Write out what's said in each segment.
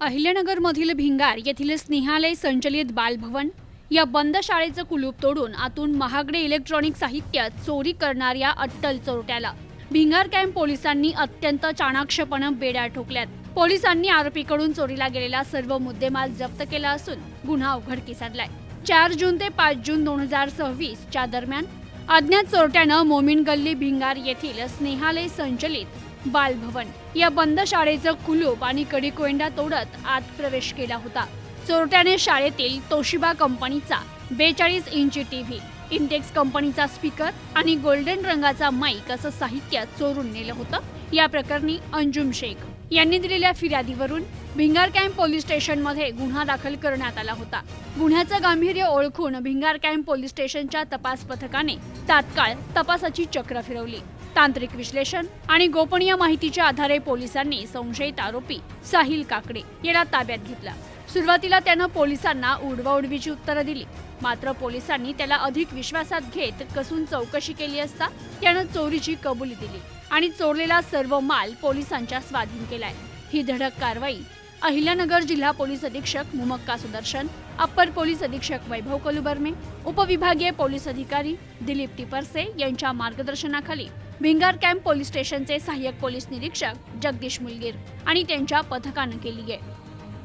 अहिल्यानगरमधील भिंगार येथील स्नेहालय संचलित बालभवन या बंद शाळेचं कुलूप तोडून आतून महागडे इलेक्ट्रॉनिक साहित्य चोरी करणाऱ्या अट्टल चोरट्याला भिंगार कॅम्प पोलिसांनी अत्यंत चाणाक्षपणे बेड्या ठोकल्यात। पोलिसांनी आरोपीकडून चोरीला गेलेला सर्व मुद्देमाल जप्त केला असून गुन्हा उघडकीस आणलाय। 4 जून ते 5 जून 2026 च्या दरम्यान अज्ञात चोरट्यानं मोमीन गल्ली भिंगार येथील स्नेहालय संचलित बालभवन या बंद शाळेचं कुलूप आणि कडीकोंडा तोडत आत प्रवेश केला होता। चोरट्याने शाळेतील तोशिबा कंपनीचा 42 इंची टीव्ही, इंटेक्स कंपनीचा स्पीकर आणि गोल्डन रंगाचा माईक असं साहित्य चोरून नेलं होतं। या प्रकरणी अंजुम शेख यांनी दिलेल्या फिर्यादीवरून भिंगार कॅम्प पोलीस स्टेशनमध्ये गुन्हा दाखल करण्यात आला होता। गुन्ह्याचं गांभीर्य ओळखून भिंगार कॅम्प पोलीस स्टेशनच्या तपास पथकाने तात्काळ तपासाची चक्र फिरवली। तांत्रिक विश्लेषण आणि गोपनीय माहितीच्या आधारे पोलिसांनी संशयित आरोपी साहिल काकडे याला ताब्यात घेतला। सुरुवातीला त्यानं पोलिसांना उडवाउडवीची उत्तरं दिली, मात्र पोलिसांनी त्याला अधिक विश्वासात घेत कसून चौकशी केली असता त्यानं चोरीची कबुली दिली आणि चोरलेला सर्व माल पोलिसांच्या स्वाधीन केलाय। ही धडक कारवाई अहिल्यानगर जिल्हा पोलीस अधीक्षक मुमक्का सुदर्शन, अप्पर पोलीस अधीक्षक वैभव कलुबर्मे, उपविभागीय पोलीस अधिकारी दिलीप टिपरसे यांच्या मार्गदर्शनाखाली भिंगार कॅम्प पोलीस स्टेशनचे सहाय्यक पोलीस निरीक्षक जगदीश मुलगीर आणि त्यांच्या पथकानं केली आहे।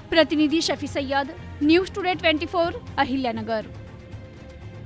प्रतिनिधी शफी सय्यद, न्यूज टुडे 24, अहिल्यानगर।